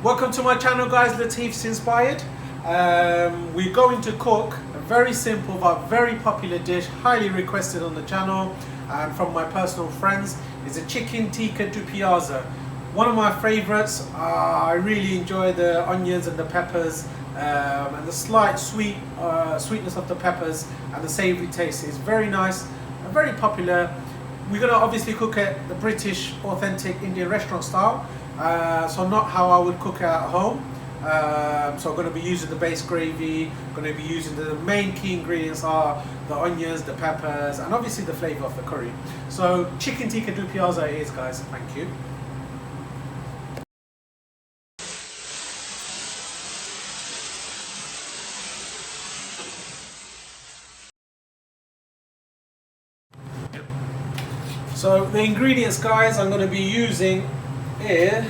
Welcome to my channel, guys. Latif's Inspired. We're going to cook a very simple but very popular dish, highly requested on the channel and from my personal friends. It's a Chicken Tikka Dupiaza. One of my favorites. I really enjoy the onions and the peppers and the slight sweetness of the peppers and the savory taste. It's very nice and very popular. We're going to obviously cook it the British authentic Indian restaurant style, so not how I would cook it at home. So I'm going to be using the base gravy, going to be using the main key ingredients are the onions, the peppers, and obviously the flavour of the curry. So Chicken Tikka Dupiaza it is, guys. Thank you. So the ingredients, guys, I'm going to be using here.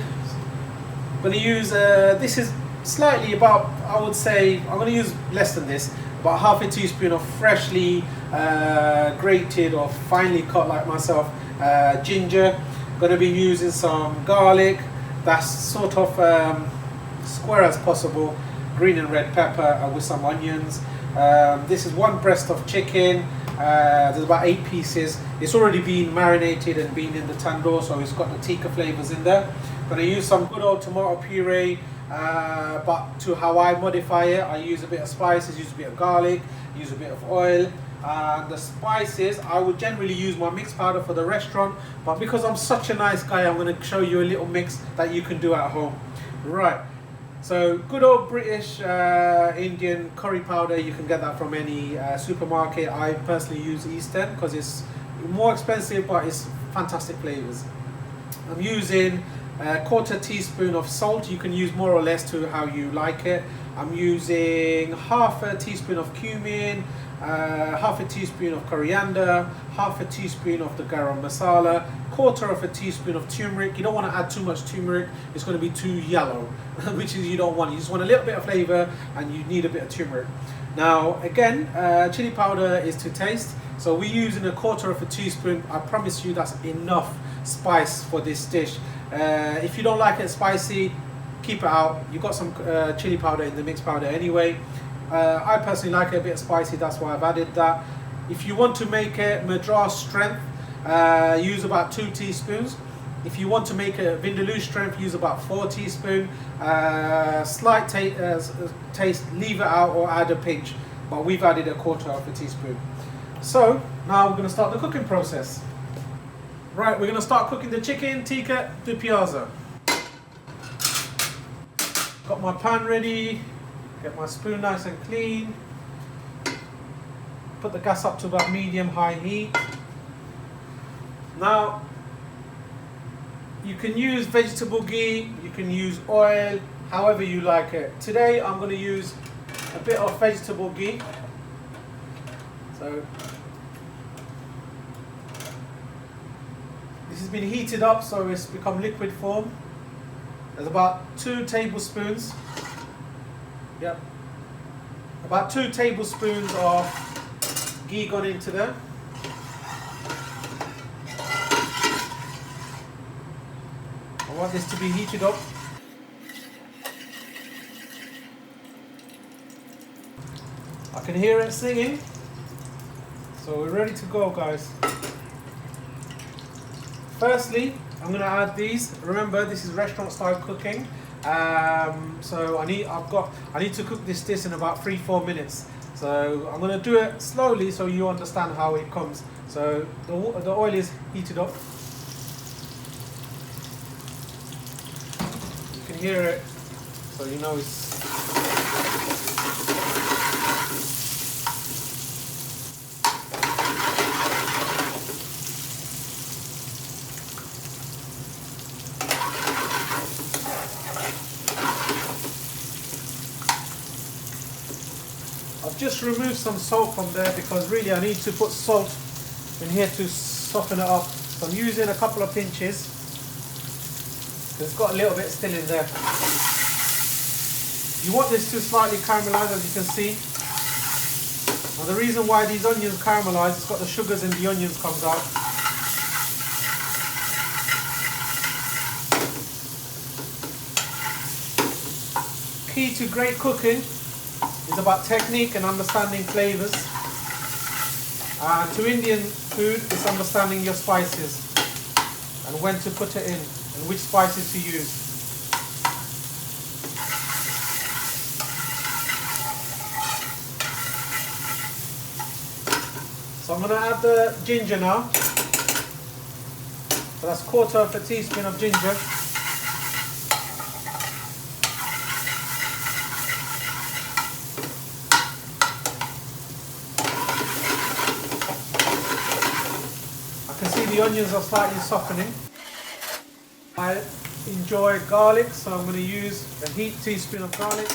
I'm going to use, this is slightly about, I would say, I'm going to use less than this, about half a teaspoon of freshly grated or finely cut like myself ginger. I'm going to be using some garlic, that's sort of square as possible, green and red pepper with some onions. This is one breast of chicken. There's about 8 pieces. It's already been marinated and been in the tandoor, so it's got the tikka flavors in there. I'm going to use some good old tomato puree, but to how I modify it, I use a bit of spices, use a bit of garlic, use a bit of oil. The spices, I would generally use my mix powder for the restaurant, but because I'm such a nice guy, I'm going to show you a little mix that you can do at home. Right. So good old British Indian curry powder, you can get that from any supermarket. I personally use Eastern because it's more expensive but it's fantastic flavors. I'm using a quarter teaspoon of salt. You can use more or less to how you like it. I'm using half a teaspoon of cumin, half a teaspoon of coriander, half a teaspoon of the garam masala, quarter of a teaspoon of turmeric. You don't want to add too much turmeric, it's going to be too yellow, which is you don't want. You just want a little bit of flavor and you need a bit of turmeric. Now again, chili powder is to taste, so we're using a quarter of a teaspoon. I promise you that's enough spice for this dish. If you don't like it spicy, keep it out. You've got some chili powder in the mixed powder anyway. I personally like it a bit spicy, that's why I've added that. If you want to make it Madras strength, use about 2 teaspoons. If you want to make it Vindaloo strength, use about 4 teaspoons. Slight taste, leave it out or add a pinch, but we've added a quarter of a teaspoon. So now we're going to start the cooking process. Right, we're going to start cooking the Chicken Tikka Dupiaza. Got my pan ready, get my spoon nice and clean. Put the gas up to about medium-high heat. Now, you can use vegetable ghee, you can use oil, however you like it. Today, I'm going to use a bit of vegetable ghee. So, this has been heated up, so it's become liquid form. There's about 2 tablespoons. Yep. About 2 tablespoons of ghee gone into there. I want this to be heated up. I can hear it singing. So we're ready to go, guys. Firstly, I'm going to add these. Remember, this is restaurant style cooking. So I need to cook this dish in about 3-4 minutes. So I'm going to do it slowly so you understand how it comes. So the oil is heated up. You can hear it, so you know it's. I've just removed some salt from there because really I need to put salt in here to soften it up. So I'm using a couple of pinches. It's got a little bit still in there. You want this to slightly caramelize, as you can see. Now the reason why these onions caramelize, it's got the sugars in the onions comes out. key to great cooking is about technique and understanding flavors. To Indian food, it's understanding your spices and when to put it in and which spices to use. So I'm going to add the ginger now. So that's 1/4 teaspoon of ginger. I can see the onions are slightly softening. I enjoy garlic, so I'm going to use a heaped teaspoon of garlic.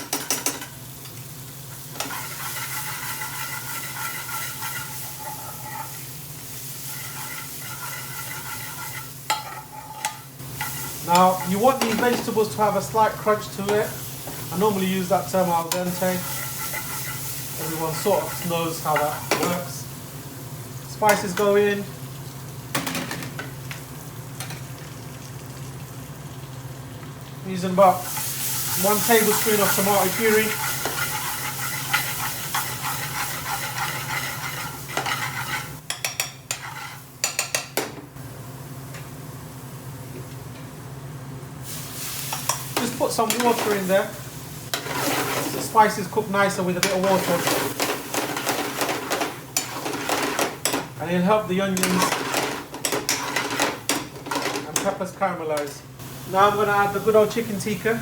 Now, you want these vegetables to have a slight crunch to it. I normally use that term al dente. Everyone sort of knows how that works. Spices go in. I'm using about 1 tablespoon of tomato puree. Just put some water in there. The spices cook nicer with a bit of water. And it'll help the onions and peppers caramelize. Now I'm going to add the good old chicken tikka.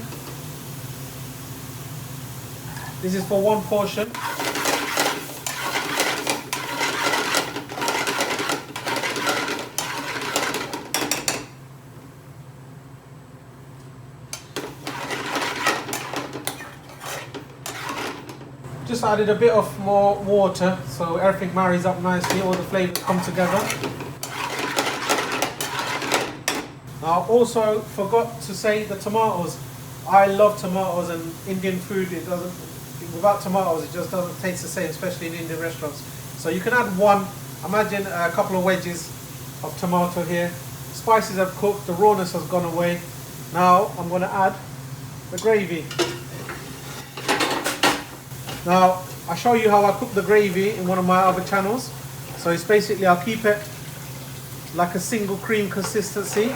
This is for 1 portion. Just added a bit of more water so everything marries up nicely, all the flavors come together. Now also forgot to say the tomatoes. I love tomatoes, and Indian food, without tomatoes it just doesn't taste the same, especially in Indian restaurants. So you can add 1, imagine a couple of wedges of tomato here. Spices have cooked, the rawness has gone away. Now I'm going to add the gravy. Now, I'll show you how I cook the gravy in one of my other channels. So it's basically, I'll keep it like a single cream consistency.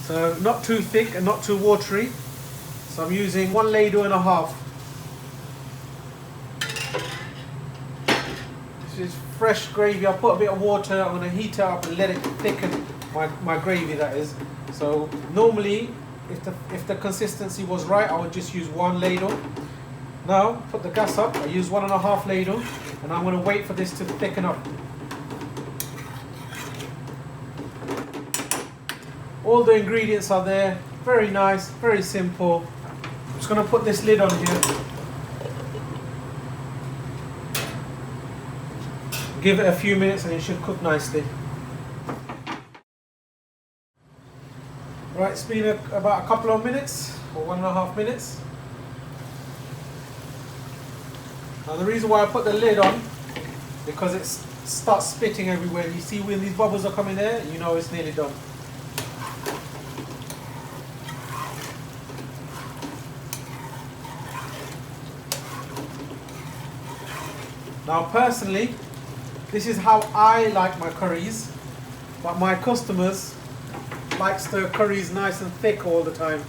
So not too thick and not too watery. So I'm using 1.5 ladles. This is fresh gravy. I'll put a bit of water, I'm going to heat it up and let it thicken my gravy, that is. So normally, if the consistency was right, I would just use 1 ladle. Now, put the gas up, I use 1.5 ladle, and I'm going to wait for this to thicken up. All the ingredients are there, very nice, very simple. I'm just going to put this lid on here. Give it a few minutes and it should cook nicely. Right, it's been about a couple of minutes, or 1.5 minutes. Now the reason why I put the lid on, because it starts spitting everywhere. You see when these bubbles are coming there, you know it's nearly done. Now personally, this is how I like my curries, but my customers likes the curries nice and thick all the time.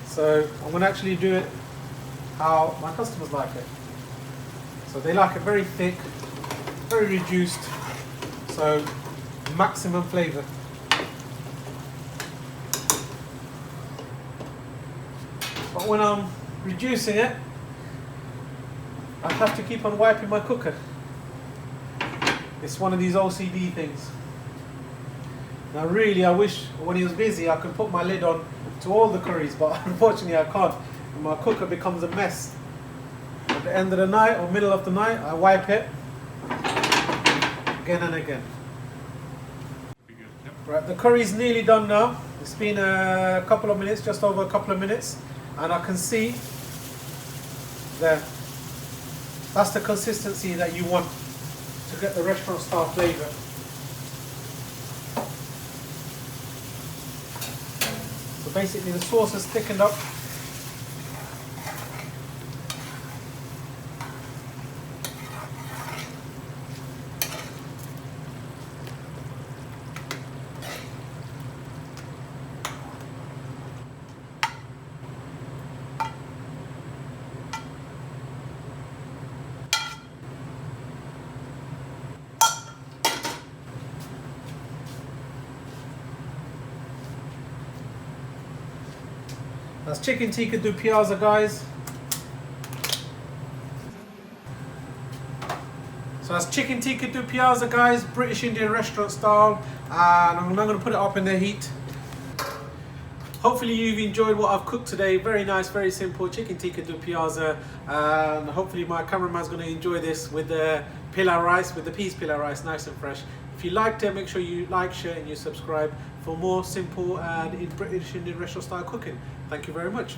So I'm going to actually do it how my customers like it. So they like it very thick, very reduced, so maximum flavour. But when I'm reducing it, I have to keep on wiping my cooker. It's one of these OCD things. Now really, I wish when he was busy I could put my lid on to all the curries, but unfortunately I can't. And my cooker becomes a mess. At the end of the night or middle of the night, I wipe it again and again. Right, the curry's nearly done now. It's been a couple of minutes, just over a couple of minutes, and I can see there. That's the consistency that you want to get the restaurant style flavour. So basically the sauce has thickened up. That's Chicken Tikka Dupiaza, guys. So that's Chicken Tikka Dupiaza, guys, British Indian restaurant style, and I'm now going to put it up in the heat. Hopefully you've enjoyed what I've cooked today. Very nice, very simple Chicken Tikka Dupiaza, and hopefully my cameraman's going to enjoy this with the pilau rice, with the peas pilau rice, nice and fresh. If you liked it, make sure you like, share and you subscribe for more simple and British Indian restaurant style cooking. Thank you very much.